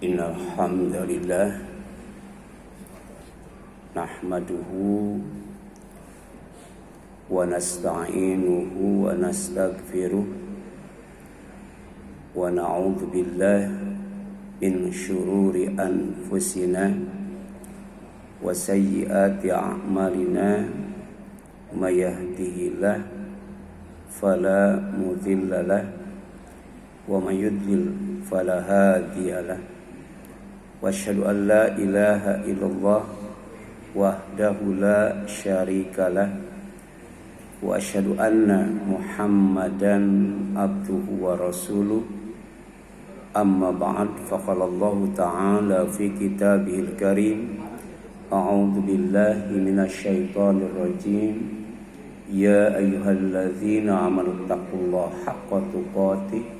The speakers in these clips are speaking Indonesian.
Innal hamdalillah nahmaduhu wa nasta'inuhu wa nastaghfiruh wa na'udzu billahi min syururi anfusina wa sayyiati a'malina may yahdihillahu fala mudilla lahu wa may yudlil fala hadiyalah. Wa asyhadu an la ilaha illallah wahdahu la syarikalah wa asyhadu anna Muhammadan abduhu wa rasuluh. Amma ba'd, faqala Allah ta'ala fi kitabihil karim, a'udzu billahi minasy syaithanir rajim. Ya ayyuhalladzina amanu taqullaha haqqa tuqatih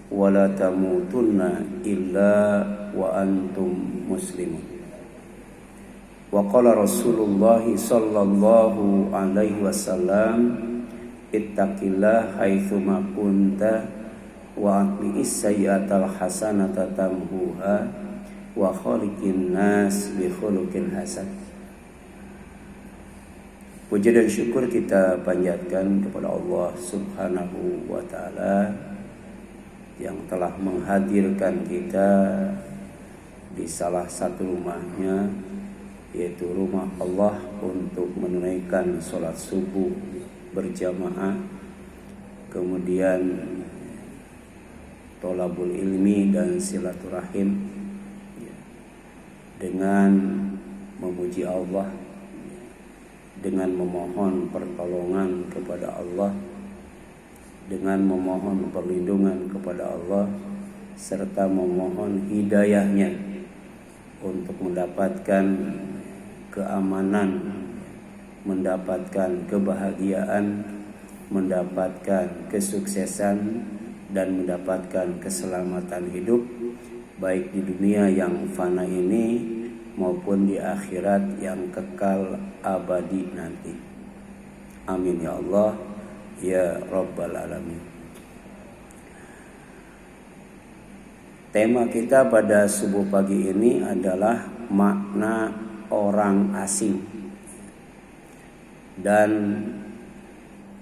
wa la tamutunna illa wa antum muslimun. Wa qala Rasulullah sallallahu alaihi wasallam, ittaqillah haitsu ma kunta wa aqlis sayyi'atal hasanata tamhuha wa khaliqin nas bi khuluqin hasan. Puji dan syukur kita panjatkan kepada Allah Subhanahu wa taala yang telah menghadirkan kita di salah satu rumahnya, yaitu rumah Allah, untuk menunaikan sholat subuh berjamaah, kemudian thalabul ilmi dan silaturahim dengan memuji Allah, dengan memohon pertolongan kepada Allah, dengan memohon perlindungan kepada Allah, serta memohon hidayahnya untuk mendapatkan keamanan, mendapatkan kebahagiaan, mendapatkan kesuksesan, dan mendapatkan keselamatan hidup, baik di dunia yang fana ini maupun di akhirat yang kekal abadi nanti. Amin ya Allah ya Rabbal Alamin. Tema kita pada subuh pagi ini adalah makna orang asing dan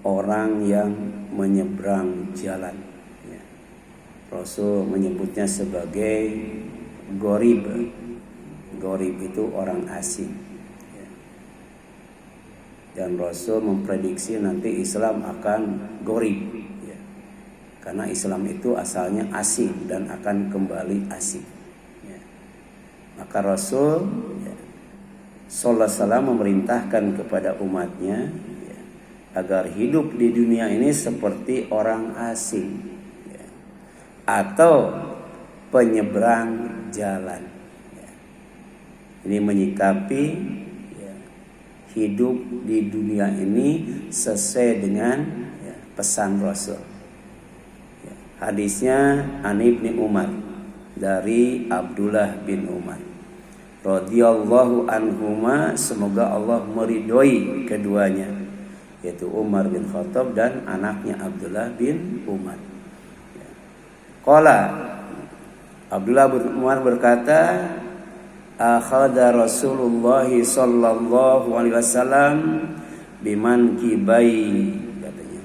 orang yang menyeberang jalan. Rasul menyebutnya sebagai gharib. Gharib itu orang asing. Dan Rasul memprediksi nanti Islam akan gharib, karena Islam itu asalnya asing dan akan kembali asing. Maka Rasul sallallahu alaihi wasallam memerintahkan kepada umatnya agar hidup di dunia ini seperti orang asing atau penyeberang jalan. Ini menyikapi hidup di dunia ini sesuai dengan pesan Rasul. Hadisnya an Ibnu Umar, dari Abdullah bin Umar radhiyallahu anhuma, semoga Allah meridhoi keduanya, yaitu Umar bin Khattab dan anaknya Abdullah bin Umar. Qala, Abdullah bin Umar berkata, akhadha Rasulullah sallallahu alaihi wasallam biman kibai, katanya.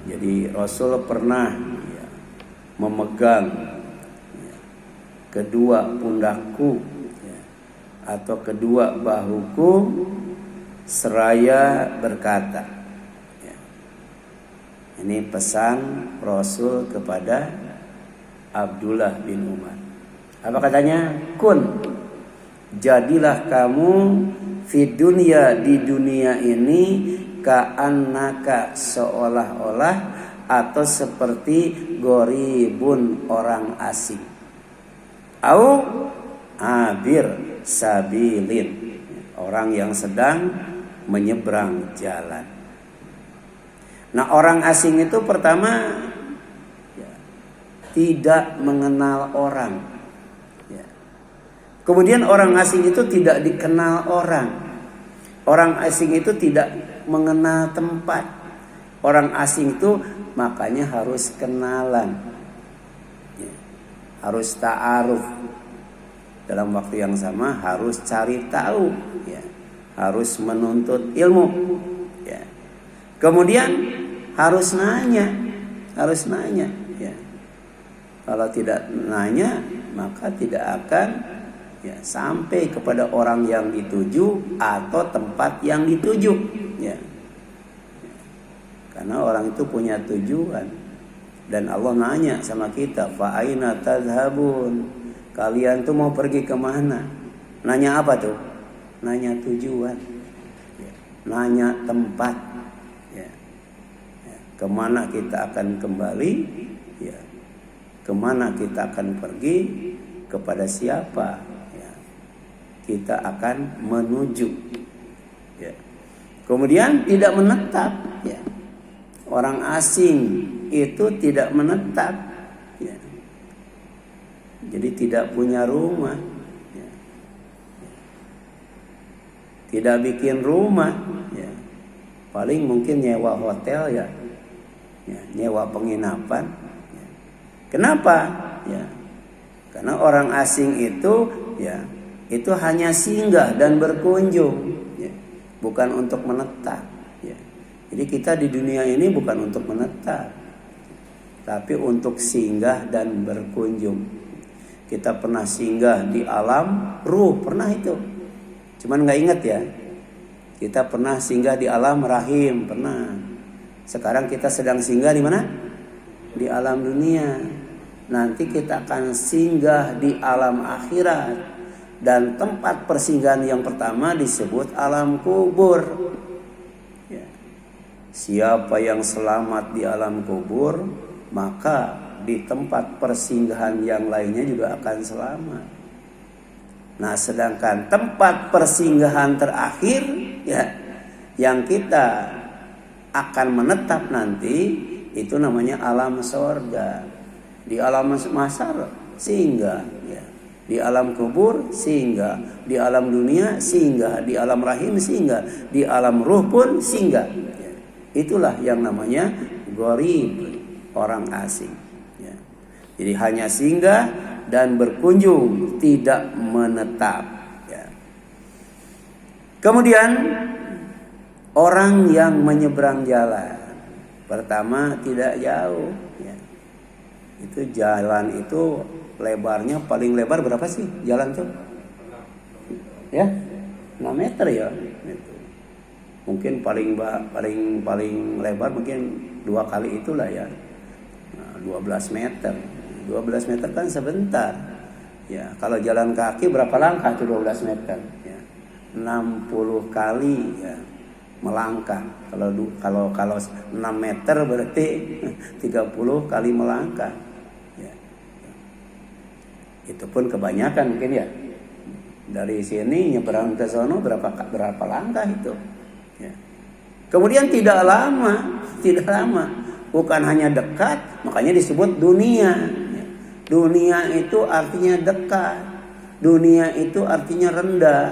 Jadi Rasul pernah memegang kedua pundakku atau kedua bahuku seraya berkata. Ini pesan Rasul kepada Abdullah bin Umar. Apa katanya? Kun, jadilah kamu fi dunya, di dunia ini, ka'annaka, seolah-olah atau seperti gharibun, orang asing, au abir sabilin, orang yang sedang menyeberang jalan. Nah, orang asing itu pertama tidak mengenal orang. Kemudian orang asing itu tidak dikenal orang. Orang asing itu tidak mengenal tempat. Orang asing itu makanya harus kenalan. harus ta'aruf. Dalam waktu yang sama harus cari tahu, ya. Harus menuntut ilmu, ya. Kemudian harus nanya, ya. Kalau tidak nanya, maka tidak akan, ya, sampai kepada orang yang dituju atau tempat yang dituju, ya. Karena orang itu punya tujuan, dan Allah nanya sama kita, fa aina tadhhabun, kalian tuh mau pergi kemana? Nanya apa tuh? Nanya tujuan, ya. Nanya tempat, ya. Ya. Kemana kita akan kembali, ya. Kemana kita akan pergi, kepada siapa, ya. Kita akan menuju, ya. Kemudian tidak menetap, ya. Orang asing itu tidak menetap, ya. Jadi tidak punya rumah, ya. Tidak bikin rumah, ya. Paling mungkin nyewa hotel, ya, ya, nyewa penginapan, ya. Kenapa? Ya. Karena orang asing itu, ya, itu hanya singgah dan berkunjung, ya. Bukan untuk menetap, ya. Jadi kita di dunia ini bukan untuk menetap, tapi untuk singgah dan berkunjung. Kita pernah singgah di alam ruh, pernah itu. Cuman nggak ingat, ya. Kita pernah singgah di alam rahim, pernah. Sekarang kita sedang singgah di mana? Di alam dunia. Nanti kita akan singgah di alam akhirat. Dan tempat persinggahan yang pertama disebut alam kubur. Siapa yang selamat di alam kubur, maka di tempat persinggahan yang lainnya juga akan selamat. Nah, sedangkan tempat persinggahan terakhir, ya, yang kita akan menetap nanti, itu namanya alam sorga. Di alam mahsyar singgah, ya. Di alam kubur singgah, di alam dunia singgah, di alam rahim singgah, di alam ruh pun singgah. Itulah yang namanya gharib, orang asing, ya. Jadi hanya singgah dan berkunjung, tidak menetap, ya. Kemudian orang yang menyeberang jalan, pertama tidak jauh, ya. Itu jalan itu lebarnya paling lebar berapa sih jalan tuh? Ya, 6 meter, ya. Mungkin paling lebar mungkin 2 kali itulah, ya. Nah, 12 meter. 12 meter kan sebentar. Ya, kalau jalan kaki berapa langkah tuh 12 meter, ya. 60 kali, ya, melangkah. Kalau 6 meter berarti 30 kali melangkah, ya. Itu pun kebanyakan mungkin, ya. Dari sini nyebrang ke sono berapa langkah itu? Ya. Kemudian tidak lama, bukan hanya dekat, makanya disebut dunia. Ya. Dunia itu artinya dekat, dunia itu artinya rendah.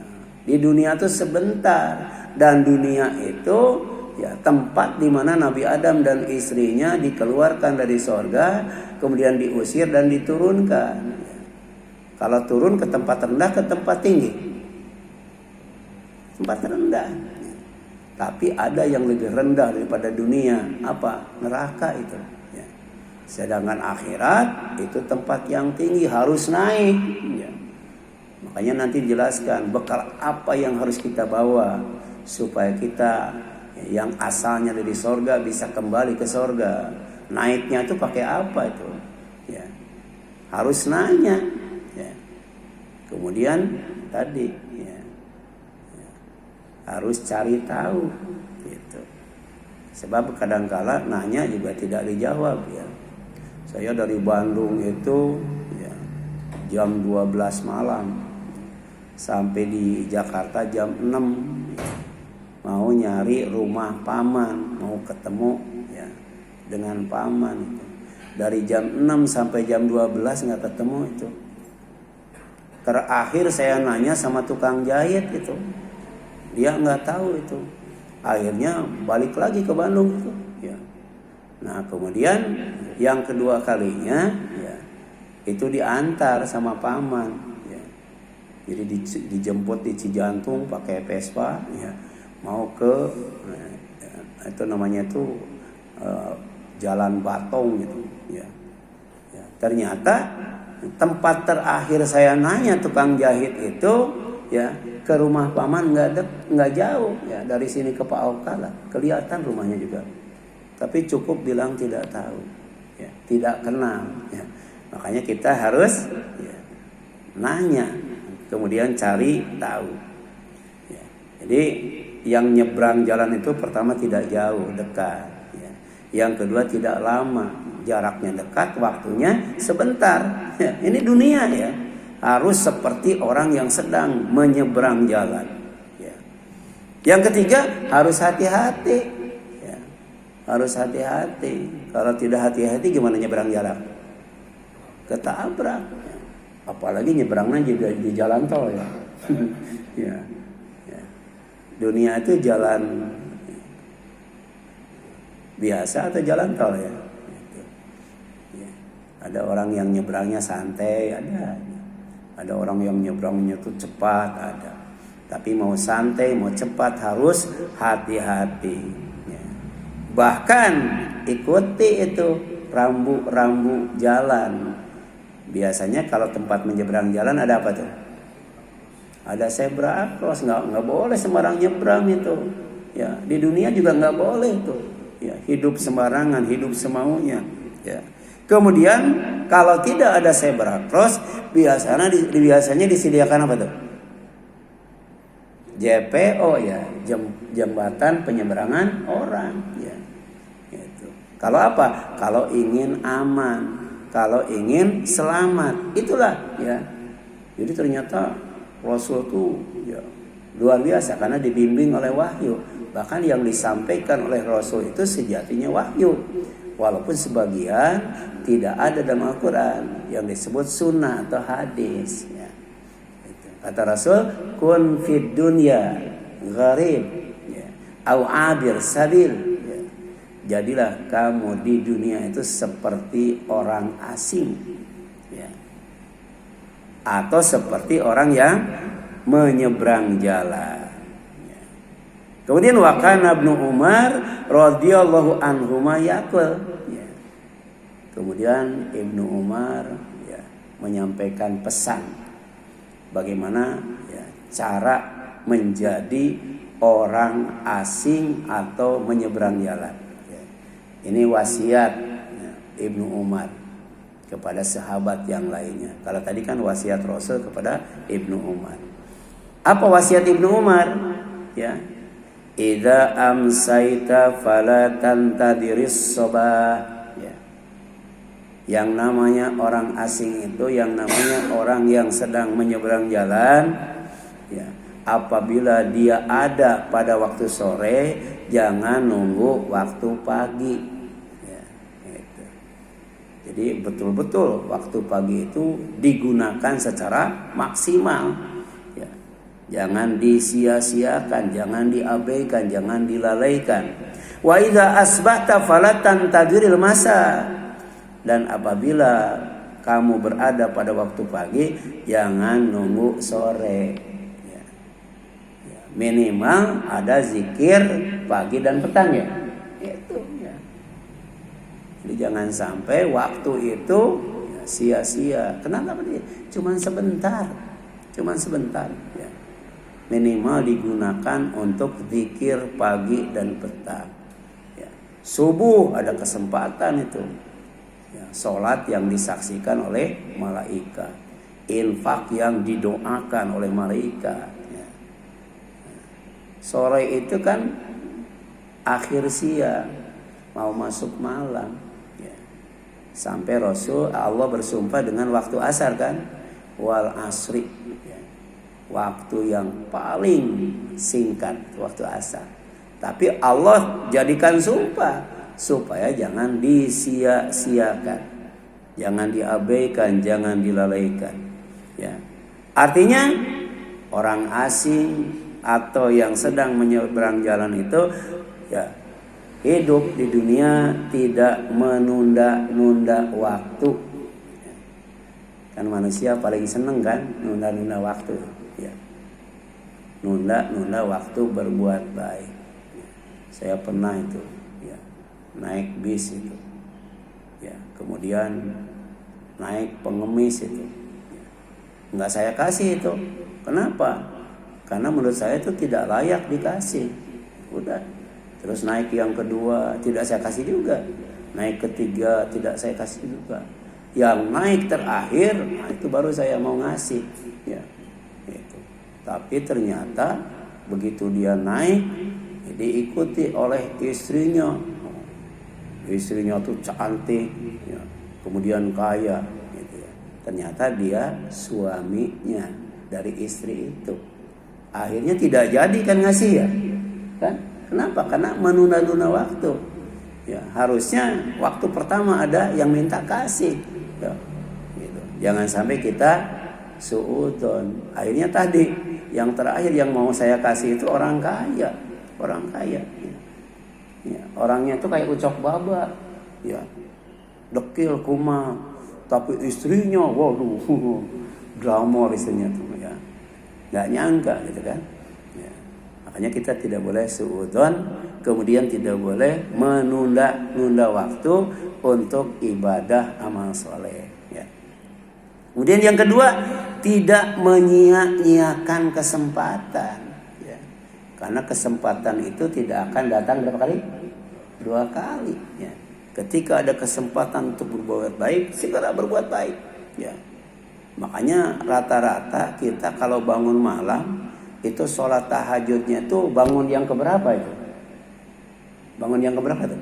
Nah, di dunia itu sebentar, dan dunia itu, ya, tempat di mana Nabi Adam dan istrinya dikeluarkan dari sorga, kemudian diusir dan diturunkan. Ya. Kalau turun ke tempat rendah, ke tempat tinggi, tempat rendah. Tapi ada yang lebih rendah daripada dunia, apa? Neraka itu, ya. Sedangkan akhirat itu tempat yang tinggi, harus naik, ya. Makanya nanti dijelaskan bekal apa yang harus kita bawa supaya kita, ya, yang asalnya dari sorga bisa kembali ke sorga. Naiknya itu pakai apa itu, ya. Harus nanya, ya. Kemudian tadi, ya, harus cari tahu, gitu. Sebab kadangkala nanya juga tidak dijawab, ya. Saya dari Bandung itu, ya, jam 12 malam sampai di Jakarta jam 6, ya. Mau nyari rumah paman, mau ketemu, ya, dengan paman itu. Dari jam 6 sampai jam 12 nggak ketemu itu. Terakhir saya nanya sama tukang jahit itu, dia nggak tahu itu. Akhirnya balik lagi ke Bandung itu, ya. Nah, kemudian yang kedua kalinya, ya, itu diantar sama paman, ya. Jadi dijemput di Cijantung pakai Vespa, ya, mau ke itu namanya tuh Jalan Batong gitu, ya. Ya, ternyata tempat terakhir saya nanya tukang jahit itu, ya, ke rumah paman nggak jauh, ya, dari sini ke Pak Okala kelihatan rumahnya juga, tapi cukup bilang tidak tahu, ya, tidak kenal, ya. Makanya kita harus, ya, nanya, kemudian cari tahu, ya. Jadi yang nyebrang jalan itu pertama tidak jauh, dekat, ya. Yang kedua tidak lama, jaraknya dekat, waktunya sebentar, ya. Ini dunia, ya, harus seperti orang yang sedang menyeberang jalan, ya. Yang ketiga harus hati-hati, ya. Harus hati-hati. Kalau tidak hati-hati gimana nyeberang jalan? Ketabrak, ya. Apalagi nyeberangnya juga di jalan tol, ya. Ya. Ya. Dunia itu jalan biasa atau jalan tol, ya. Gitu. Ya. Ada orang yang nyeberangnya santai, ada orang yang nyebrangnya tuh cepat, ada. Tapi mau santai, mau cepat harus hati-hati, ya. Bahkan ikuti itu rambu-rambu jalan. Biasanya kalau tempat menyeberang jalan ada apa tuh? Ada zebra cross, nggak boleh sembarang nyebrang itu. Ya, di dunia juga nggak boleh itu. Ya, hidup sembarangan, hidup semaunya. Ya. Kemudian kalau tidak ada zebra cross, biasanya disediakan apa tuh? JPO, ya, jembatan penyeberangan orang, ya. Gitu. Kalau apa? Kalau ingin aman, kalau ingin selamat, itulah, ya. Jadi ternyata Rasul tuh, ya, luar biasa karena dibimbing oleh wahyu. Bahkan yang disampaikan oleh Rasul itu sejatinya wahyu. Walaupun sebagian tidak ada dalam Al-Quran yang disebut sunnah atau hadis, ya. Kata Rasul, kun fid dunya gharib, ya, au abir sabil, ya. Jadilah kamu di dunia itu seperti orang asing, ya, atau seperti orang yang menyeberang jalan. Kemudian wakana Ibnu Umar radhiyallahu anhuma yaqul, ya. Kemudian Ibnu Umar, ya, menyampaikan pesan bagaimana, ya, cara menjadi orang asing atau menyeberang jalan, ya. Ini wasiat, ya, Ibnu Umar kepada sahabat yang lainnya. Kalau tadi kan wasiat Rasul kepada Ibnu Umar. Apa wasiat Ibnu Umar? Ya. Idza amsaita fala tantadiris sabah, ya. Yang namanya orang asing itu, yang namanya orang yang sedang menyeberang jalan, ya, apabila dia ada pada waktu sore, jangan nunggu waktu pagi, ya, gitu. Jadi betul-betul waktu pagi itu digunakan secara maksimal. Jangan disia-siakan, jangan diabaikan, jangan dilalaikan. Wa idza asbahta fala tantadhiril masa. Dan apabila kamu berada pada waktu pagi, jangan nunggu sore. Ya. Ya, minimal ada zikir pagi dan petang, ya. Itu, ya. Jadi jangan sampai waktu itu, ya, sia-sia. Kenapa dia? Cuman sebentar. Ya. Minimal digunakan untuk zikir pagi dan petang, ya. Subuh ada kesempatan itu, ya, sholat yang disaksikan oleh malaikat, infak yang didoakan oleh malaikat, ya. Sore itu kan akhir siang mau masuk malam, ya. Sampai Allah bersumpah dengan waktu asar kan, wal asri, ya. Waktu yang paling singkat, waktu asar. Tapi Allah jadikan sumpah supaya jangan disia-siakan, jangan diabaikan, jangan dilalaikan, ya. Artinya orang asing atau yang sedang menyeberang jalan itu, ya, hidup di dunia tidak menunda-nunda waktu. Kan manusia paling seneng kan nunda-nunda waktu, ya. Nunda waktu berbuat baik. Saya pernah itu, ya, naik bis itu, ya, kemudian naik pengemis itu, ya. Nggak saya kasih itu. Kenapa? Karena menurut saya itu tidak layak dikasih. Udah. Terus naik yang kedua tidak saya kasih juga. Naik ketiga tidak saya kasih juga. Yang naik terakhir, nah itu baru saya mau ngasih, ya. Itu. Tapi ternyata begitu dia naik, diikuti oleh istrinya. Istrinya tuh cantik, ya. Kemudian kaya, gitu ya. Ternyata dia suaminya dari istri itu. Akhirnya tidak jadi kan ngasih, ya, kan? Kenapa? Karena menunda-nunda waktu. Ya, harusnya waktu pertama ada yang minta kasih, ya, gitu. Jangan sampai kita suudzon. Akhirnya tadi yang terakhir yang mau saya kasih itu orang kaya. Ya. Ya, orangnya itu kayak ucok baba, ya, dekil kuma, tapi istrinya, waduh, glamor istrinya tuh, ya, nggak nyangka gitu kan. Ya. Makanya kita tidak boleh suudzon, kemudian tidak boleh menunda waktu untuk ibadah amal soleh. Ya. Kemudian yang kedua, tidak menyia-nyiakan kesempatan. Karena kesempatan itu tidak akan datang berapa kali? 2 kali. Ya. Ketika ada kesempatan untuk berbuat baik, segera berbuat baik. Ya. Makanya rata-rata kita kalau bangun malam itu sholat tahajudnya itu bangun yang keberapa itu? Bangun yang keberapa itu?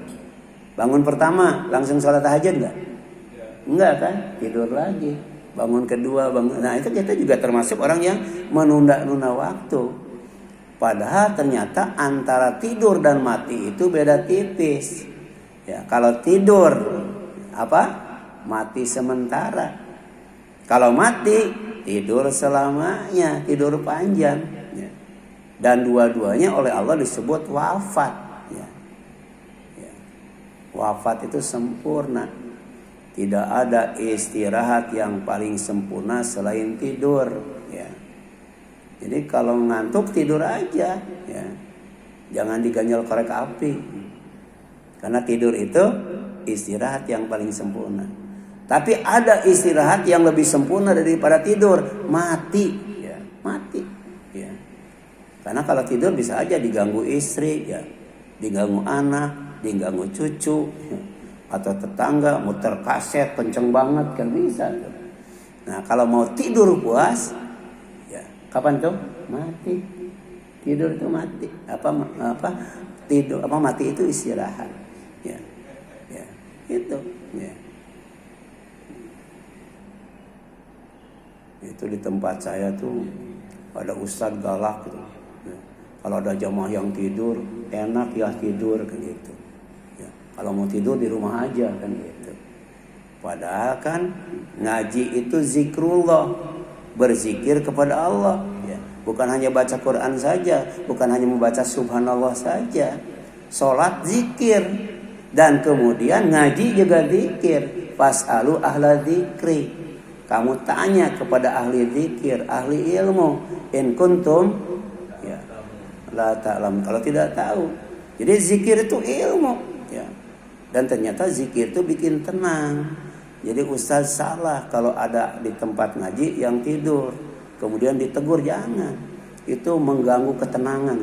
Bangun pertama langsung sholat tahajud nggak? Enggak kan? Tidur lagi. Bangun kedua, bangun. Nah itu kita juga termasuk orang yang menunda-nunda waktu. Padahal ternyata antara tidur dan mati itu beda tipis. Ya, kalau tidur apa? Mati sementara. Kalau mati tidur selamanya, tidur panjang. Ya. Dan dua-duanya oleh Allah disebut wafat. Ya. Ya. Wafat itu sempurna. Tidak ada istirahat yang paling sempurna selain tidur. Ya. Jadi kalau ngantuk tidur aja, ya. Jangan diganjal korek api. Karena tidur itu istirahat yang paling sempurna. Tapi ada istirahat yang lebih sempurna daripada tidur, mati, ya, mati, ya. Karena kalau tidur bisa aja diganggu istri, ya, diganggu anak, diganggu cucu, ya. Atau tetangga muter kaset kenceng banget kan bisa. Nah kalau mau tidur puas, kapan tuh? Mati. Tidur itu mati. Tidur mati itu istirahat. Ya. Ya, itu, ya. Itu di tempat saya tuh ada ustadz galak gitu. Ya. Kalau ada jamaah yang tidur, enak ya tidur kan gitu. Ya. Kalau mau tidur di rumah aja kan gitu. Padahal kan ngaji itu zikrullah. Berzikir kepada Allah, ya. Bukan hanya baca Quran saja, bukan hanya membaca subhanallah saja. Salat zikir dan kemudian ngaji juga zikir. Fas'alu ahla dzikri. Kamu tanya kepada ahli zikir, ahli ilmu, in kuntum, ya, la ta'lam, kalau tidak tahu. Jadi zikir itu ilmu, ya. Dan ternyata zikir itu bikin tenang. Jadi ustaz salah kalau ada di tempat ngaji yang tidur, kemudian ditegur, jangan. Itu mengganggu ketenangan.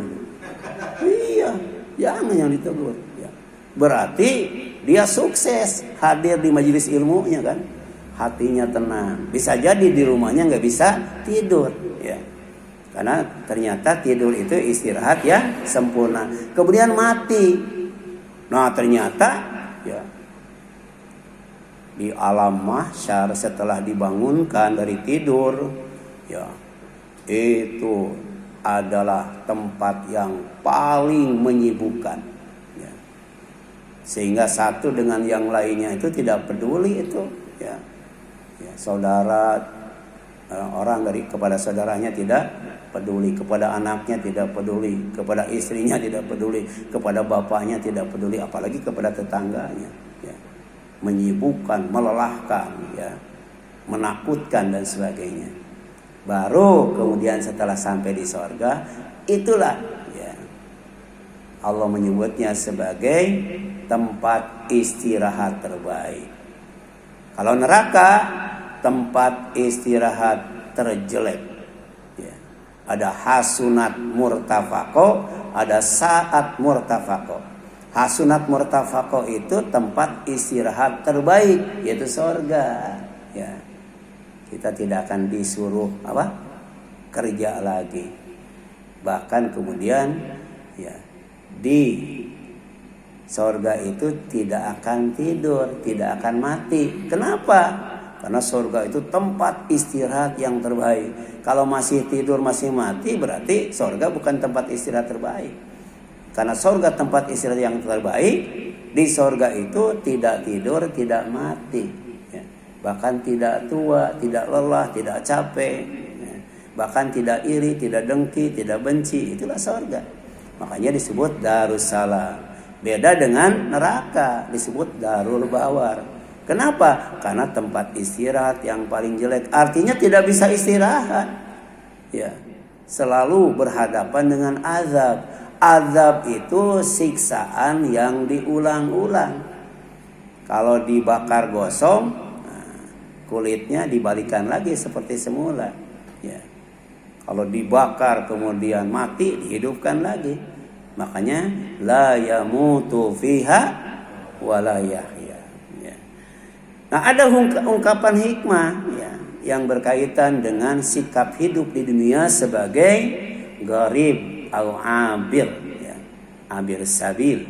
Iya, jangan yang ditegur. Ya. Berarti dia sukses hadir di majelis ilmunya kan, hatinya tenang. Bisa jadi di rumahnya nggak bisa tidur. Ya. Karena ternyata tidur itu istirahat yang sempurna. Kemudian mati. Nah ternyata ya. Di alam mahsyar setelah dibangunkan dari tidur, ya, itu adalah tempat yang paling menyibukkan, ya. Sehingga satu dengan yang lainnya itu tidak peduli itu, ya. Ya, saudara, orang dari kepada saudaranya tidak peduli, kepada anaknya tidak peduli, kepada istrinya tidak peduli, kepada bapaknya tidak peduli, apalagi kepada tetangganya. Menyibukkan, melelahkan, ya. menakutkan dan sebagainya. Baru kemudian setelah sampai di sorga, itulah ya, Allah menyebutnya sebagai tempat istirahat terbaik. Kalau neraka, tempat istirahat terjelek. Ya. Ada hasunat murtafaqo, ada saat murtafaqo. Hasunat murtafaqo itu tempat istirahat terbaik, yaitu sorga. Ya. Kita tidak akan disuruh kerja lagi. Bahkan kemudian ya, di sorga itu tidak akan tidur, tidak akan mati. Kenapa? Karena sorga itu tempat istirahat yang terbaik. Kalau masih tidur, masih mati, berarti sorga bukan tempat istirahat terbaik. Karena sorga tempat istirahat yang terbaik, di sorga itu tidak tidur, tidak mati. Bahkan tidak tua, tidak lelah, tidak capek, bahkan tidak iri, tidak dengki, tidak benci. Itulah sorga. Makanya disebut Darussalam. Beda dengan neraka, disebut Darul Bawar. Kenapa? Karena tempat istirahat yang paling jelek. Artinya tidak bisa istirahat. Ya, selalu berhadapan dengan azab. Azab itu siksaan yang diulang-ulang. Kalau dibakar gosong, kulitnya dibalikan lagi seperti semula. Ya. Kalau dibakar kemudian mati, dihidupkan lagi. Makanya la yamutu fiha wa la yahya. Ya. Nah, ada ungkapan hikmah ya, yang berkaitan dengan sikap hidup di dunia sebagai gharib atau abir, ya. Abir sabil.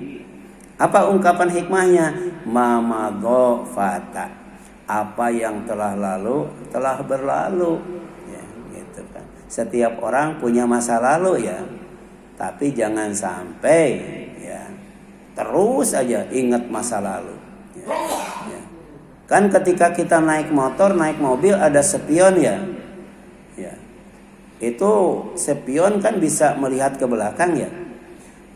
Apa ungkapan hikmahnya? Mamadho fata. Apa yang telah lalu telah berlalu, ya, gitu kan. Setiap orang punya masa lalu ya, tapi jangan sampai ya terus aja ingat masa lalu. Ya, ya. Kan ketika kita naik motor, naik mobil ada spion ya, ya. Itu spion kan bisa melihat ke belakang ya.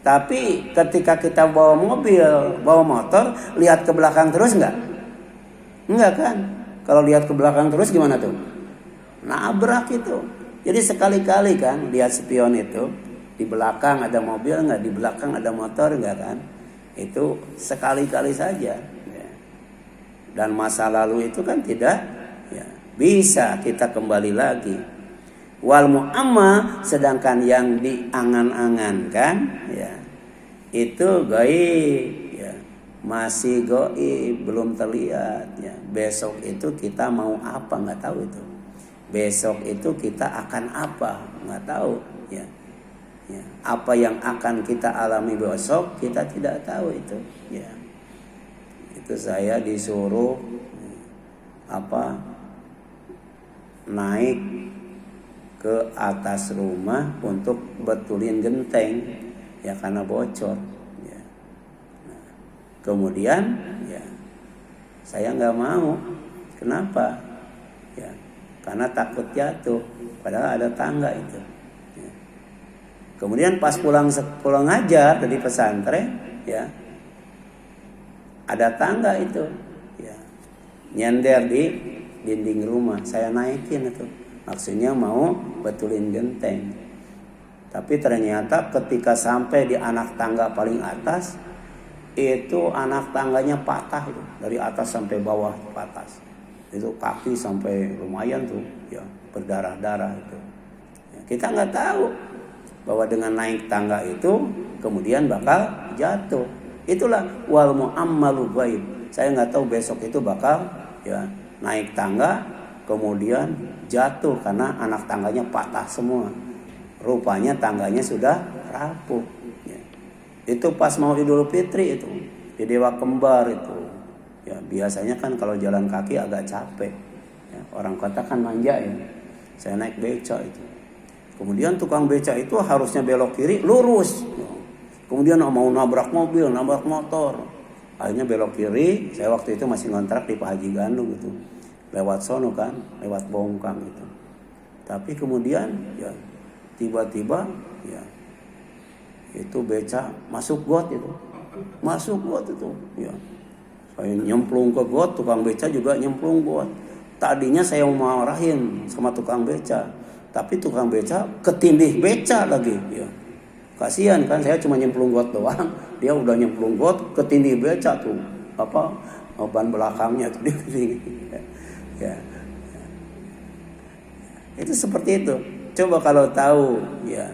Tapi ketika kita bawa mobil, bawa motor, lihat ke belakang terus nggak? Enggak kan? Kalau lihat ke belakang terus gimana tuh? Nabrak itu. Jadi sekali-kali kan lihat spion itu, di belakang ada mobil enggak, di belakang ada motor enggak kan? Itu sekali-kali saja. Ya. Dan masa lalu itu kan tidak ya, bisa kita kembali lagi. Wal mu'amma, sedangkan yang diangan-angankan ya, itu gaib. Masih goib, belum terlihat ya. Besok itu kita mau apa nggak tahu itu. Besok itu kita akan apa nggak tahu ya. Ya. Apa yang akan kita alami besok kita tidak tahu itu ya. Itu saya disuruh naik ke atas rumah untuk betulin genteng ya, karena bocor. Kemudian ya saya nggak mau. Kenapa? Ya, karena takut jatuh. Padahal ada tangga itu. Ya. Kemudian pas pulang ngajar dari pesantren, ya ada tangga itu. Ya, nyender di dinding rumah. Saya naikin itu. Maksudnya mau betulin genteng. Tapi ternyata ketika sampai di anak tangga paling atas, itu anak tangganya patah itu, dari atas sampai bawah patah. Itu kaki sampai lumayan tuh ya, berdarah-darah itu. Ya, kita nggak tahu bahwa dengan naik tangga itu kemudian bakal jatuh. Itulah wal mu'ammalu ghaib. Saya nggak tahu besok itu bakal ya naik tangga kemudian jatuh karena anak tangganya patah semua. Rupanya tangganya sudah rapuh. Itu pas mau Idul Fitri itu di Dewa Kembar itu ya, biasanya kan kalau jalan kaki agak capek ya, orang kota kan manja ya. Saya naik beca itu, kemudian tukang beca itu harusnya belok kiri lurus ya. Kemudian mau nabrak mobil, nabrak motor, akhirnya belok kiri. Saya waktu itu masih ngontrak di Pak Haji Gandung gitu, lewat sono kan, lewat Bongkang gitu. Tapi kemudian ya tiba-tiba ya itu beca masuk got itu. Masuk got itu. Ya. Saya nyemplung ke got, tukang beca juga nyemplung got. tadinya saya mau marahin sama tukang beca, tapi tukang beca ketindih beca lagi. Ya. Kasihan kan, saya cuma nyemplung got doang, dia udah nyemplung got ketindih beca tuh, ban belakangnya tuh. Ya. Itu seperti itu. Coba kalau tahu ya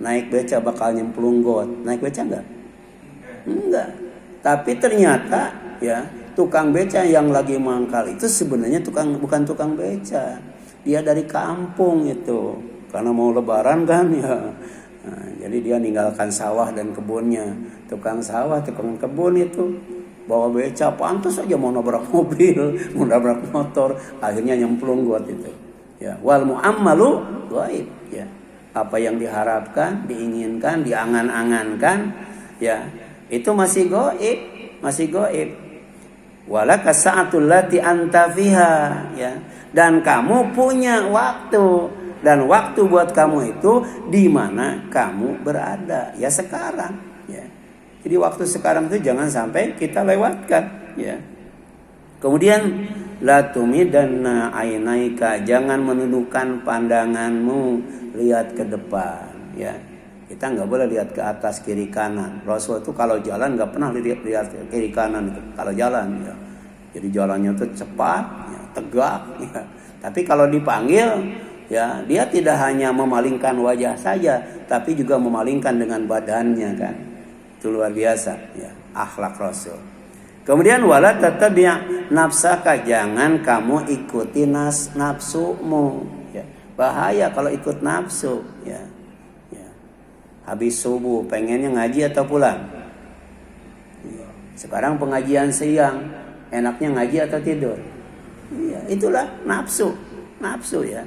naik beca bakal nyemplung got, naik beca enggak? Enggak. Tapi ternyata ya tukang beca yang lagi mangkal itu sebenarnya bukan tukang beca. Dia dari kampung itu. Karena mau lebaran kan ya. Nah, jadi dia ninggalkan sawah dan kebunnya. Tukang sawah, tukang kebun itu bawa beca, pantas aja mau nabrak mobil, mau nabrak motor, akhirnya nyemplung got itu. Ya, wal mu'ammalu ghaib ya. Apa yang diharapkan, diinginkan, diangan-angankan ya, itu masih gaib. Walaka sa'atul lati anta fiha ya. Dan kamu punya waktu, dan waktu buat kamu itu di mana kamu berada ya sekarang ya. Jadi waktu sekarang itu jangan sampai kita lewatkan ya. Kemudian la tumidanna ainaika, jangan menundukkan pandanganmu lihat ke depan ya. Kita nggak boleh lihat ke atas kiri kanan. Rasul itu kalau jalan nggak pernah lihat ke kiri kanan kalau jalan ya. Jadi jalannya tuh cepat ya, tegak ya. Tapi kalau dipanggil ya, dia tidak hanya memalingkan wajah saja, tapi juga memalingkan dengan badannya kan. Itu luar biasa ya, akhlak Rasul. Kemudian wala tatabi' nafsaka, jangan kamu ikuti nafsumu ya. Bahaya kalau ikut nafsu ya. Ya. Habis subuh pengennya ngaji atau pulang ya. Sekarang pengajian siang, enaknya ngaji atau tidur ya. Itulah nafsu ya.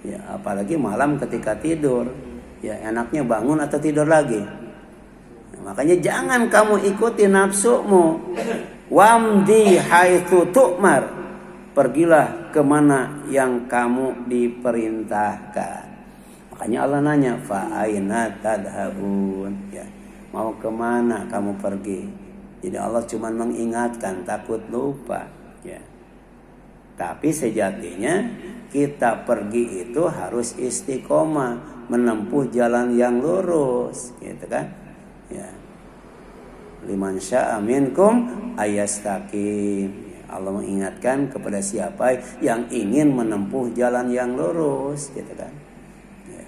Ya, apalagi malam ketika tidur ya, enaknya bangun atau tidur lagi. Makanya jangan kamu ikuti nafsumu. Wamdi haitsu tu'mar, pergilah kemana yang kamu diperintahkan. Makanya Allah nanya, fa aina tadhabun ya, mau kemana kamu pergi. Jadi Allah cuma mengingatkan, takut lupa ya. Tapi sejatinya kita pergi itu harus istiqomah, menempuh jalan yang lurus gitu kan ya. Liman syaa minkum ayastaqim. Allah mengingatkan kepada siapa yang ingin menempuh jalan yang lurus gitu kan ya.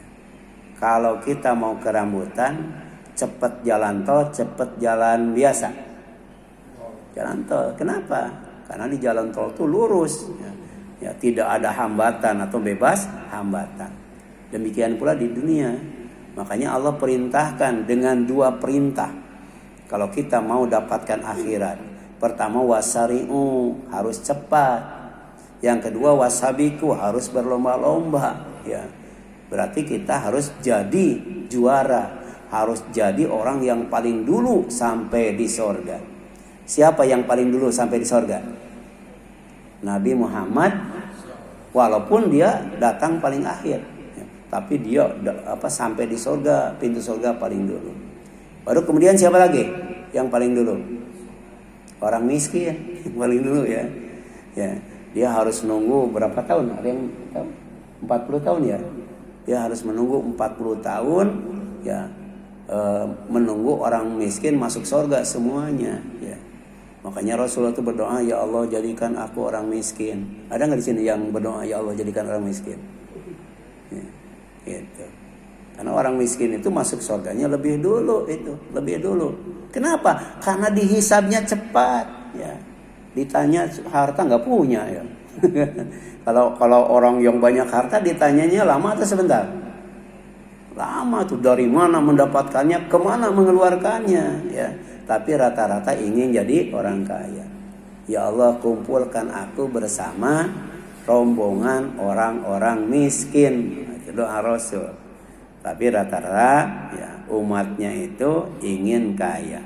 Kalau kita mau ke rambutan, cepat jalan tol, cepat jalan biasa. Jalan tol, kenapa? Karena di jalan tol itu lurus ya. Ya, tidak ada hambatan atau bebas hambatan. Demikian pula di dunia. Makanya Allah perintahkan dengan dua perintah. Kalau kita mau dapatkan akhirat, pertama wasari'u, harus cepat. Yang kedua wasabiku, harus berlomba-lomba ya. Berarti kita harus jadi juara, harus jadi orang yang paling dulu sampai di sorga. Siapa yang paling dulu sampai di sorga? Nabi Muhammad, walaupun dia datang paling akhir ya, tapi dia sampai di sorga, pintu sorga paling dulu. Baru kemudian siapa lagi yang paling dulu? Orang miskin yang paling dulu ya. Ya, dia harus nunggu berapa tahun? Ada yang tahu? 40 tahun ya. Dia harus menunggu 40 tahun ya, menunggu orang miskin masuk sorga semuanya ya. Makanya Rasulullah itu berdoa, ya Allah jadikan aku orang miskin. Ada nggak di sini yang berdoa, ya Allah jadikan orang miskin? Ya, gitu. Karena orang miskin itu masuk surganya lebih dulu itu, lebih dulu. Kenapa? Karena dihisabnya cepat. Ya, ditanya harta nggak punya ya. Kalau orang yang banyak harta ditanyanya lama atau sebentar? Lama tuh, dari mana mendapatkannya, kemana mengeluarkannya ya. Tapi rata-rata ingin jadi orang kaya. Ya Allah kumpulkan aku bersama rombongan orang-orang miskin. Itu doa Rasul. Tapi rata-rata ya, umatnya itu ingin kaya.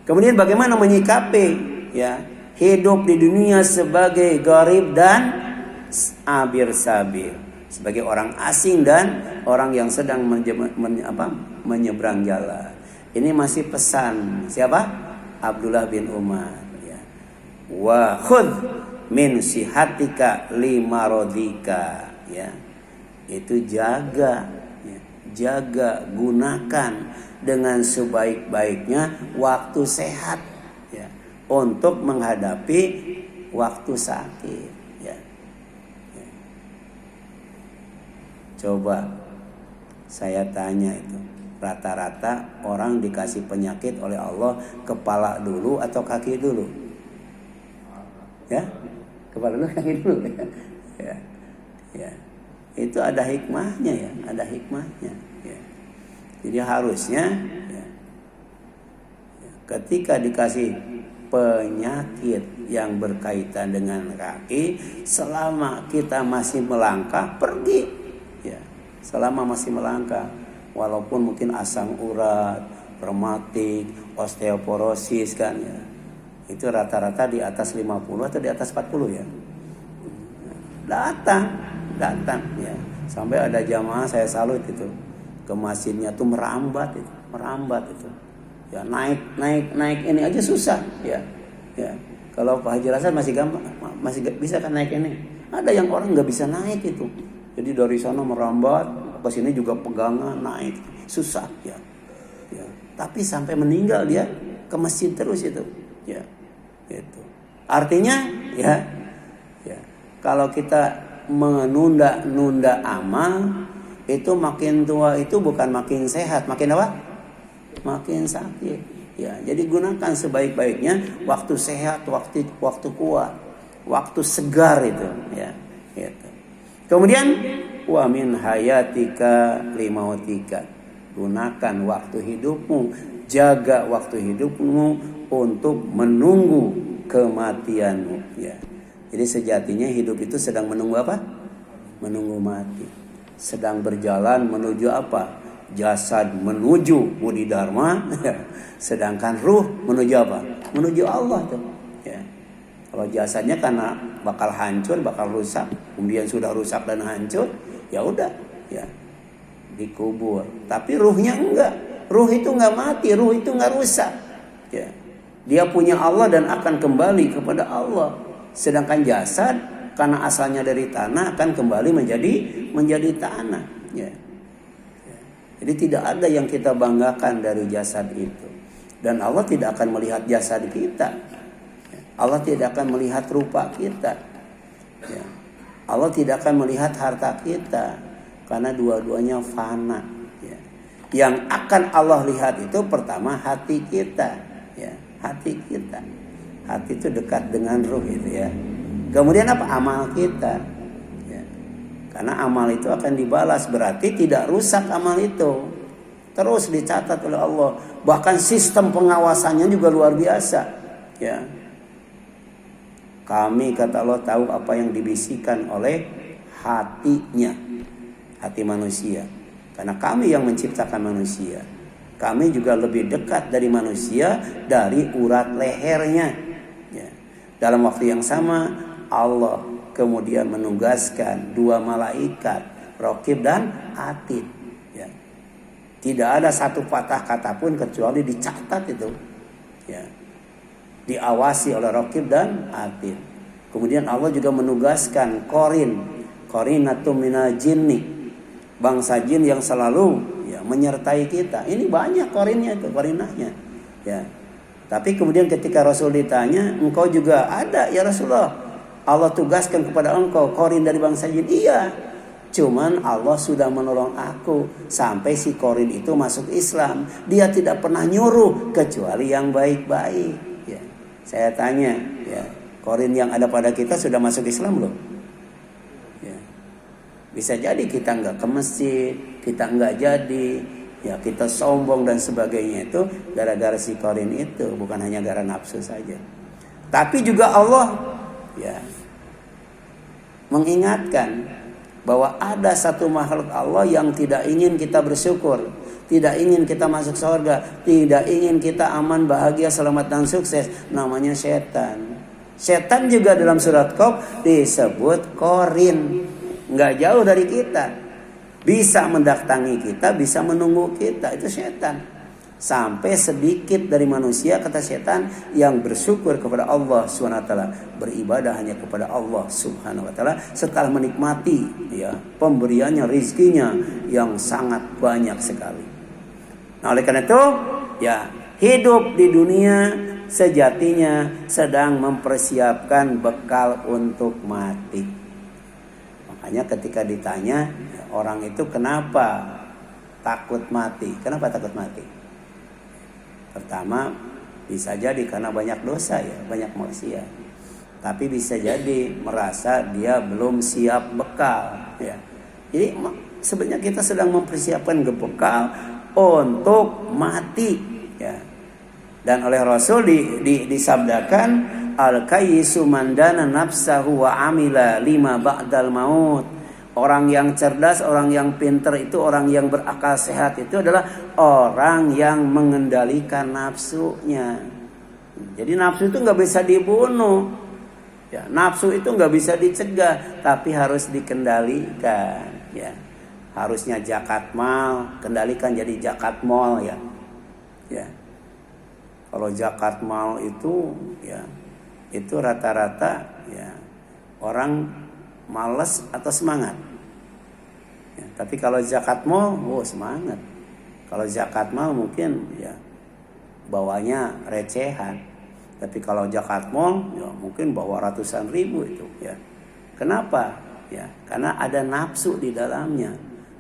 Kemudian bagaimana menyikapi ya, hidup di dunia sebagai gharib dan abir sabil, sebagai orang asing dan orang yang sedang menyeberang jalan. Ini masih pesan siapa? Abdullah bin Umar ya. Wa khudh min sihatika limarodika, ya. Itu jaga, ya. Jaga, gunakan dengan sebaik-baiknya waktu sehat, ya, untuk menghadapi waktu sakit, ya. Ya. Coba saya tanya itu, rata-rata orang dikasih penyakit oleh Allah kepala dulu atau kaki dulu? Ya, kepala dulu, kaki dulu. Ya, ya. Itu ada hikmahnya, ya, ada hikmahnya. Ya. Jadi harusnya, ya, ketika dikasih penyakit yang berkaitan dengan kaki, selama kita masih melangkah, pergi, ya. Selama masih melangkah, walaupun mungkin asam urat, rematik, osteoporosis kan, ya. Itu rata-rata di atas 50 atau di atas 40, ya. Datang, ya. Sampai ada jamaah saya salut itu, ke masjidnya tuh merambat itu. Ya, naik ini aja susah, ya. Ya. Kalau Pak Haji Hasan masih gampang, masih bisa kan naik ini. Ada yang orang nggak bisa naik itu. Jadi dari sana merambat ke sini juga pegangan naik, susah, ya. Ya. Tapi sampai meninggal dia ke masjid terus itu, ya. Itu. Artinya, ya. Ya. Kalau kita menunda-nunda amal, itu makin tua itu bukan makin sehat, makin apa? Makin sakit. Ya, jadi gunakan sebaik-baiknya waktu sehat, waktu kuat, waktu segar itu, ya. Gitu. Kemudian wa min hayatika limautika. Gunakan waktu hidupmu, jaga waktu hidupmu untuk menunggu kematianmu, ya. Jadi sejatinya hidup itu sedang menunggu apa? Menunggu mati. Sedang berjalan menuju apa? Jasad menuju Budi Dharma, sedangkan ruh menuju apa? Menuju Allah tuh. Ya. Kalau jasadnya karena bakal hancur, bakal rusak, kemudian sudah rusak dan hancur, ya udah, ya, dikubur. Tapi ruhnya enggak. Ruh itu enggak mati, ruh itu enggak rusak. Ya. Dia punya Allah dan akan kembali kepada Allah. Sedangkan jasad karena asalnya dari tanah akan kembali menjadi tanah, ya. Jadi tidak ada yang kita banggakan dari jasad itu. Dan Allah tidak akan melihat jasad kita. Allah tidak akan melihat rupa kita, ya. Allah tidak akan melihat harta kita, karena dua-duanya fana, ya. Yang akan Allah lihat itu pertama hati kita, ya. Hati kita. Hati itu dekat dengan ruh itu, ya. Kemudian apa? Amal kita, ya. Karena amal itu akan dibalas, berarti tidak rusak amal itu. Terus dicatat oleh Allah. Bahkan sistem pengawasannya juga luar biasa, ya. Kami, kata Allah, tahu apa yang dibisikkan oleh hatinya, hati manusia. Karena kami yang menciptakan manusia. Kami juga lebih dekat dari manusia dari urat lehernya. Dalam waktu yang sama Allah kemudian menugaskan 2 malaikat, Raqib dan Atid, ya. Tidak ada satu patah kata pun kecuali dicatat itu, ya. Diawasi oleh Raqib dan Atid. Kemudian Allah juga menugaskan Qarinatum minal jinni, bangsa jin yang selalu, ya, menyertai kita. Ini banyak qarinnya itu, qarinahnya, ya. Tapi kemudian ketika Rasul ditanya, engkau juga ada ya Rasulullah? Allah tugaskan kepada engkau qarin dari bangsa jin. Iya. Cuman Allah sudah menolong aku sampai si qarin itu masuk Islam. Dia tidak pernah nyuruh kecuali yang baik-baik, ya. Saya tanya, ya, qarin yang ada pada kita sudah masuk Islam belum? Ya. Bisa jadi kita enggak ke masjid, kita enggak jadi, ya, kita sombong dan sebagainya, itu gara-gara si qarin itu, bukan hanya gara nafsu saja. Tapi juga Allah, ya, mengingatkan bahwa ada satu makhluk Allah yang tidak ingin kita bersyukur, tidak ingin kita masuk surga, tidak ingin kita aman, bahagia, selamat dan sukses. Namanya setan. Setan juga dalam surat Qaf disebut qarin, nggak jauh dari kita. Bisa mendatangi kita, bisa menunggu kita, itu setan. Sampai sedikit dari manusia, kata setan, yang bersyukur kepada Allah Subhanahu wa taala, beribadah hanya kepada Allah Subhanahu wa taala setelah menikmati ya pemberiannya, rezekinya yang sangat banyak sekali. Nah, oleh karena itu ya, hidup di dunia sejatinya sedang mempersiapkan bekal untuk mati. Makanya ketika ditanya orang itu kenapa takut mati? Kenapa takut mati? Pertama, bisa jadi karena banyak dosa ya, banyak maksiat. Tapi bisa jadi merasa dia belum siap bekal ya. Jadi sebenarnya kita sedang mempersiapkan bekal untuk mati ya. Dan oleh Rasul disabdakan, al-kayyisu mandana nafsahu wa amila lima ba'dal maut. Orang yang cerdas, orang yang pintar itu, orang yang berakal sehat itu adalah orang yang mengendalikan nafsunya. Jadi nafsu itu nggak bisa dibunuh, ya, nafsu itu nggak bisa dicegah, tapi harus dikendalikan. Ya, harusnya zakat mal, kendalikan jadi zakat mal ya. Ya, kalau zakat mal itu, ya, itu rata-rata ya orang malas atau semangat ya, tapi kalau zakat mal, semangat. Kalau zakat mal mungkin ya bawanya recehan, tapi kalau zakat mal ya mungkin bawa ratusan ribu itu ya. Kenapa? Ya, karena ada nafsu di dalamnya.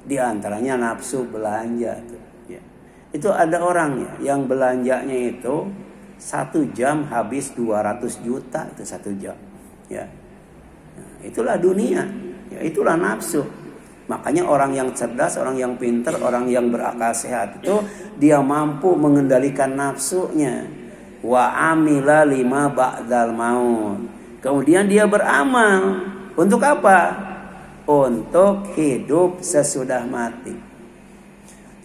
Di antaranya nafsu belanja tuh, ya. Itu ada orang ya, yang belanjanya itu 1 jam habis 200 juta itu 1 jam ya. Itulah dunia, ya, itulah nafsu. Makanya orang yang cerdas, orang yang pintar, orang yang berakal sehat itu dia mampu mengendalikan nafsunya. Wa amila lima ba'dal maut. Kemudian dia beramal. Untuk apa? Untuk hidup sesudah mati.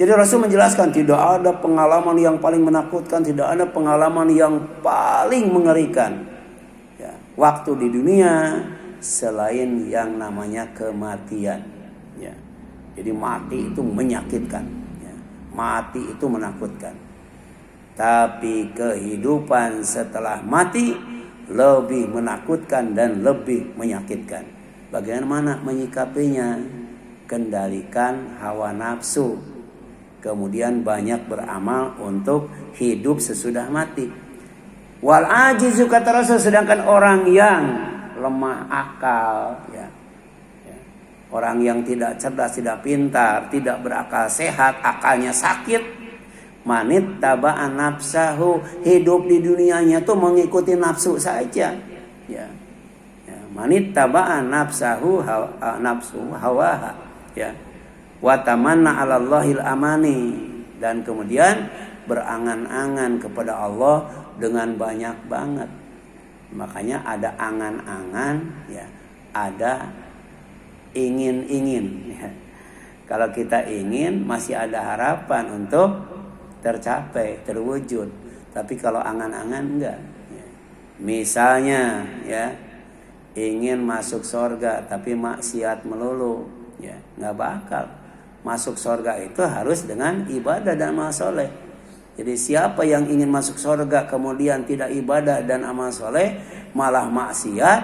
Jadi Rasul menjelaskan tidak ada pengalaman yang paling menakutkan, tidak ada pengalaman yang paling mengerikan ya, waktu di dunia selain yang namanya kematian ya. Jadi mati itu menyakitkan ya. Mati itu menakutkan. Tapi kehidupan setelah mati lebih menakutkan dan lebih menyakitkan. Bagaimana menyikapinya? Kendalikan hawa nafsu. Kemudian banyak beramal untuk hidup sesudah mati. Wal ajizu, kata Rasul, sedangkan orang yang lemah akal ya. Orang yang tidak cerdas, tidak pintar, tidak berakal sehat, akalnya sakit, manit taba'an nafsahu, hidup di dunianya tuh mengikuti nafsu saja ya. Manit taba'an nafsahu nafsu hawaha ya. Wa tamanna 'alallahil amani, dan kemudian berangan-angan kepada Allah dengan banyak banget. Makanya ada angan-angan ya, ada ingin-ingin ya. Kalau kita ingin masih ada harapan untuk tercapai, terwujud. Tapi kalau angan-angan enggak ya. Misalnya ya, ingin masuk surga tapi maksiat melulu ya, enggak bakal. Masuk surga itu harus dengan ibadah dan amal soleh. Jadi siapa yang ingin masuk surga kemudian tidak ibadah dan amal soleh, malah maksiat,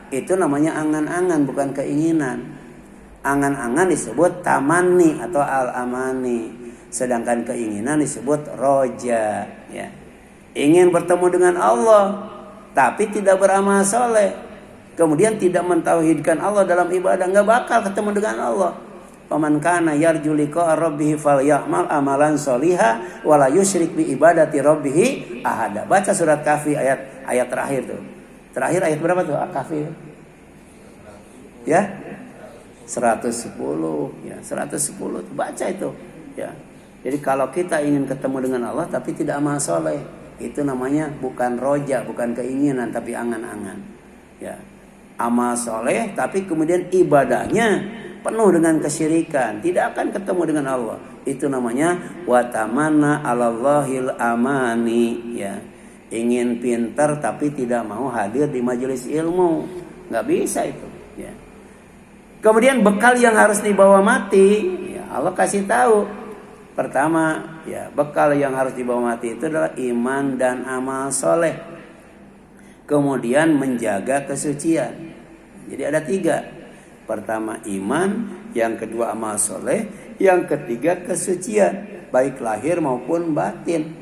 itu namanya angan-angan, bukan keinginan. Angan-angan disebut tamanni atau al-amani, sedangkan keinginan disebut roja ya. Ingin bertemu dengan Allah tapi tidak beramal soleh, kemudian tidak mentauhidkan Allah dalam ibadah, nggak bakal ketemu dengan Allah. Faman kana yarju liqa'a rabbih falyamal amalan sholiha wala yusyrik bi ibadati rabbih ahada. Baca surat Kahfi ayat terakhir tuh. Terakhir ayat berapa tuh? Kahfi. Ya? 110 ya, 110 baca itu ya. Jadi kalau kita ingin ketemu dengan Allah tapi tidak amal soleh, itu namanya bukan roja, bukan keinginan, tapi angan-angan ya. Amal soleh tapi kemudian ibadahnya penuh dengan kesyirikan, tidak akan ketemu dengan Allah. Itu namanya watamana 'alallahil amani ya. Ingin pintar tapi tidak mau hadir di majelis ilmu, nggak bisa itu ya. Kemudian bekal yang harus dibawa mati ya, Allah kasih tahu Pertama, ya, bekal yang harus dibawa mati itu adalah iman dan amal soleh. Kemudian menjaga kesucian. Jadi ada 3. Pertama iman, yang kedua amal soleh, yang ketiga kesucian, baik lahir maupun batin.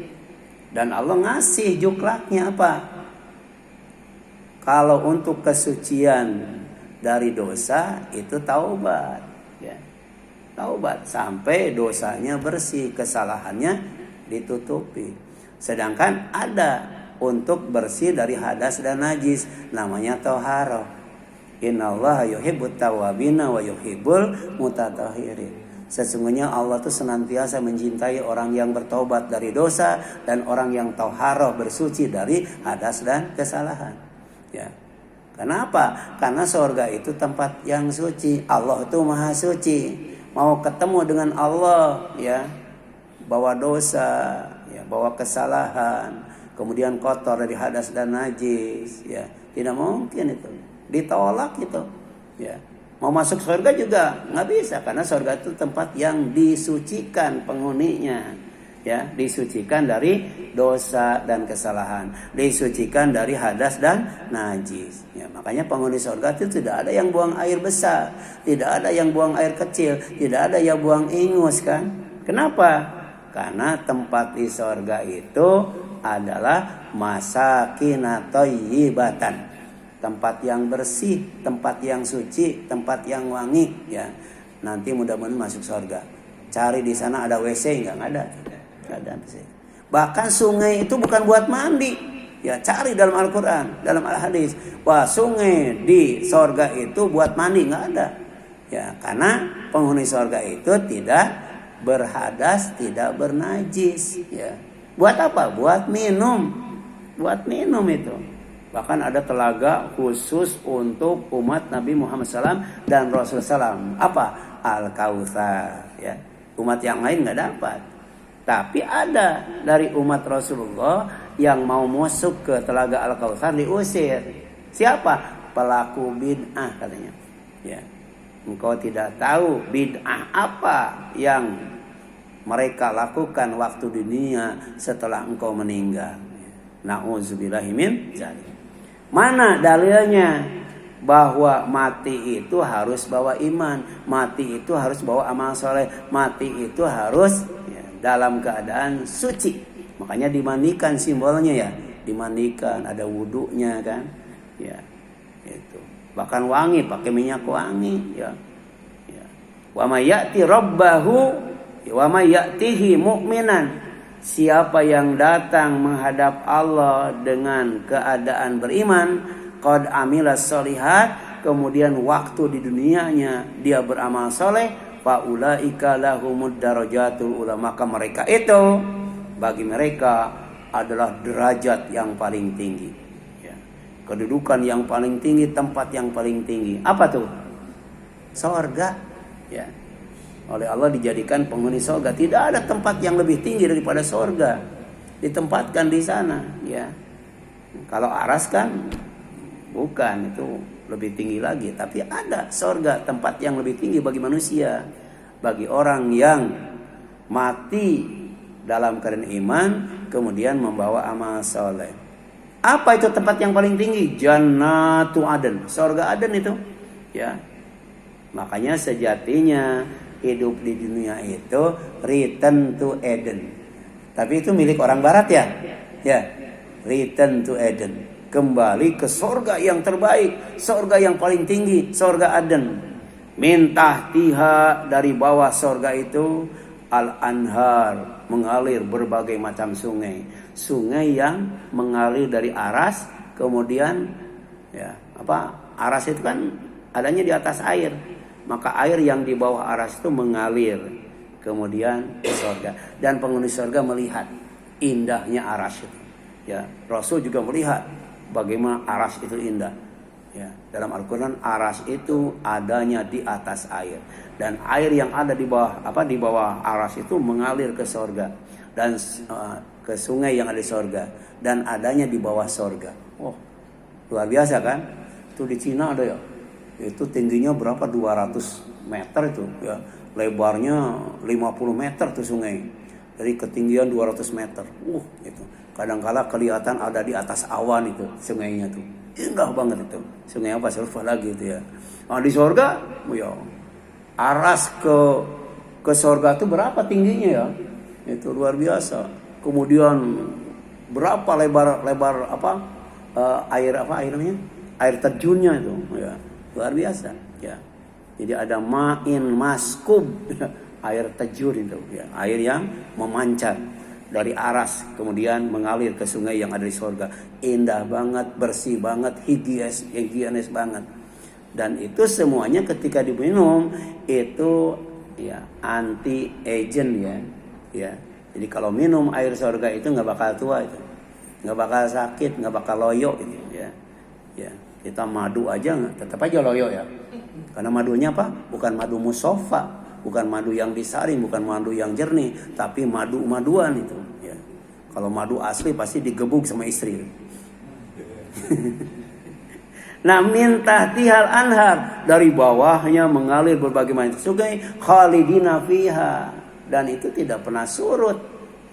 Dan Allah ngasih juklaknya apa? Kalau untuk kesucian dari dosa itu taubat, ya. Taubat sampai dosanya bersih, kesalahannya ditutupi. Sedangkan ada untuk bersih dari hadas dan najis, namanya thaharah. Innallaha yuhibbut tawwabina wa yuhibbul mutatahhirin. Sesungguhnya Allah tuh senantiasa mencintai orang yang bertobat dari dosa dan orang yang thaharah, bersuci dari hadas dan kesalahan. Ya. Kenapa? Karena surga itu tempat yang suci. Allah itu maha suci. Mau ketemu dengan Allah, ya, bawa dosa, ya, bawa kesalahan, kemudian kotor dari hadas dan najis, ya, tidak mungkin itu, ditolak itu, ya. Mau masuk surga juga nggak bisa, karena surga itu tempat yang disucikan penghuninya, ya, disucikan dari dosa dan kesalahan, disucikan dari hadas dan najis, ya. Makanya penghuni surga itu tidak ada yang buang air besar, tidak ada yang buang air kecil, tidak ada yang buang ingus, kan? Kenapa? Karena tempat di surga itu adalah masakin thayyibatan, tempat yang bersih, tempat yang suci, tempat yang wangi, ya. Nanti mudah-mudahan masuk surga. Cari di sana ada WC nggak ada. Bahkan sungai itu bukan buat mandi. Ya, cari dalam Al-Quran, dalam Al-Hadis. Wah, sungai di sorga itu buat mandi, nggak ada. Ya, karena penghuni sorga itu tidak berhadas, tidak bernajis. Ya. Buat apa? Buat minum. Buat minum itu. Bahkan ada telaga khusus untuk umat Nabi Muhammad SAW dan Rasulullah SAW. Apa? Al-Kautsar. Ya. Umat yang lain nggak dapat. Tapi ada dari umat Rasulullah yang mau masuk ke telaga Al-Kautsar diusir. Siapa? Pelaku bid'ah katanya. Ya. Engkau tidak tahu bid'ah apa yang mereka lakukan waktu dunia setelah engkau meninggal. Na'udzubillahi min dzalik. Mana dalilnya bahwa mati itu harus bawa iman, mati itu harus bawa amal soleh, mati itu harus dalam keadaan suci. Makanya dimandikan simbolnya, ya, dimandikan, ada wudunya, kan, ya, itu. Bahkan wangi, pakai minyak wangi, ya. Wa may ya'ti rabbahu wa may ya'tihi mu'minan. Siapa yang datang menghadap Allah dengan keadaan beriman, qad amilas sholihat, kemudian waktu di dunianya dia beramal soleh, faulaika lahumud darajatul ula, maka mereka itu, bagi mereka adalah derajat yang paling tinggi, ya. Kedudukan yang paling tinggi, tempat yang paling tinggi. Apa tuh? Surga, ya. Oleh Allah dijadikan penghuni surga. Tidak ada tempat yang lebih tinggi daripada surga, ditempatkan di sana, ya. Kalau aras kan bukan, itu lebih tinggi lagi. Tapi ada surga, tempat yang lebih tinggi bagi manusia, bagi orang yang mati dalam keadaan iman, kemudian membawa amal soleh. Apa itu tempat yang paling tinggi? Jannatu Aden, surga Aden itu, ya. Makanya sejatinya hidup di dunia itu return to Eden. Tapi itu milik orang barat, ya. Ya, return to Eden. Kembali ke surga yang terbaik, surga yang paling tinggi, surga Aden. Min tahtiha, dari bawah surga itu al-anhar, mengalir berbagai macam sungai. Sungai yang mengalir dari aras, kemudian, ya, apa? Aras itu kan adanya di atas air. Maka air yang di bawah aras itu mengalir kemudian ke surga. Dan penghuni surga melihat indahnya aras itu. Ya, Rasul juga melihat bagaimana aras itu indah. Ya, dalam Al-Quran aras itu adanya di atas air, dan air yang ada di bawah di bawah aras itu mengalir ke surga dan ke sungai yang ada di surga, dan adanya di bawah surga. Oh, luar biasa, kan? Itu di Cina ada, ya. Itu tingginya berapa? 200 meter itu ya. Lebarnya 50 meter tuh sungai. Dari ketinggian 200 meter. Itu. Kadang-kala kelihatan ada di atas awan itu sungainya tuh. Indah banget itu. Sungai apa? Saya lupa lagi itu ya. Nah, di surga ya. Aras ke surga itu berapa tingginya ya? Itu luar biasa. Kemudian berapa lebar air namanya? Air terjunnya itu ya. Luar biasa ya. Jadi ada ma'in maskub, air terjun itu ya, air yang memancar dari aras kemudian mengalir ke sungai yang ada di surga. Indah banget, bersih banget, higienis banget. Dan itu semuanya ketika diminum itu ya anti aging ya. Ya. Jadi kalau minum air surga itu nggak bakal tua itu. Nggak bakal sakit, nggak bakal loyo itu ya. Ya, kita madu aja tetap aja loyo ya. Karena madunya apa? Bukan madu musofa, bukan madu yang disaring, bukan madu yang jernih, tapi madu-maduan itu ya. Kalau madu asli pasti digebuk sama istri. Nah, min tahtihal anhar, dari bawahnya mengalir berbagai macam sungai, khalidina fiha, dan itu tidak pernah surut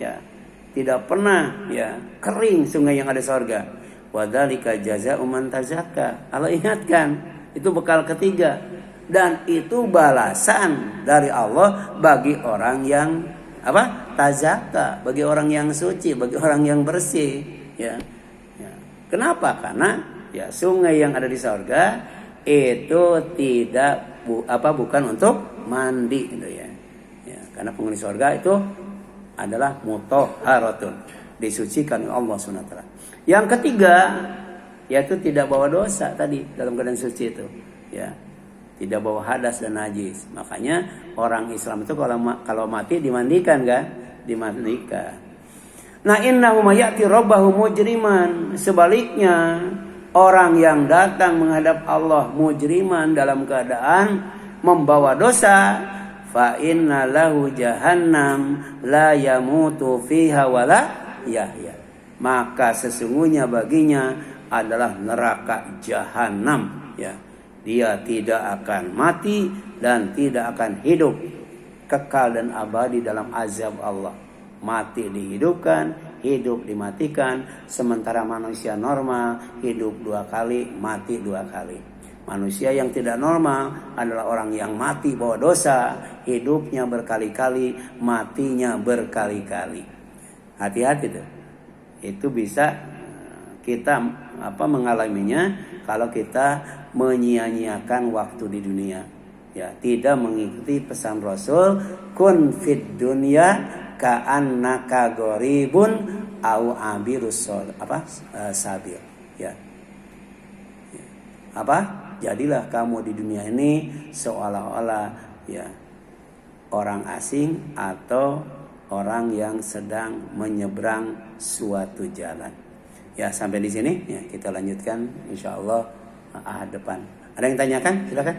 ya. Tidak pernah ya kering sungai yang ada surga. Wadzalika jazaa'u man tazakka. Allah ingatkan, itu bekal ketiga, dan itu balasan dari Allah bagi orang yang tazakka, bagi orang yang suci, bagi orang yang bersih ya. Ya. Kenapa? Karena ya sungai yang ada di surga itu tidak bukan untuk mandi gitu ya. Ya, karena penghuni surga itu adalah mutahharatun, disucikan oleh Allah SWT. Yang ketiga yaitu tidak bawa dosa tadi dalam keadaan suci itu ya. Tidak bawa hadas dan najis. Makanya orang Islam itu kalau mati dimandikan kan? Dimandikan. Nah, innahu mayati rabbahu mujriman. Sebaliknya, orang yang datang menghadap Allah mujriman dalam keadaan membawa dosa, fa inna lahu jahannam la yamutu fiha wala yahya. Maka sesungguhnya baginya adalah neraka jahanam ya. Dia tidak akan mati dan tidak akan hidup, kekal dan abadi dalam azab Allah. Mati dihidupkan, hidup dimatikan. Sementara manusia normal hidup 2 kali, mati 2 kali. Manusia yang tidak normal adalah orang yang mati bawa dosa, hidupnya berkali-kali, matinya berkali-kali. Hati-hati tuh. Itu bisa kita mengalaminya kalau kita menyia-nyiakan waktu di dunia ya, tidak mengikuti pesan Rasul, kun fid dunya ka'annaka gharibun au abirus sabil ya. Jadilah kamu di dunia ini seolah-olah ya orang asing atau orang yang sedang menyeberang suatu jalan. Ya, sampai di sini ya, kita lanjutkan insyaallah ahad depan. Ada yang tanyakan? Silakan.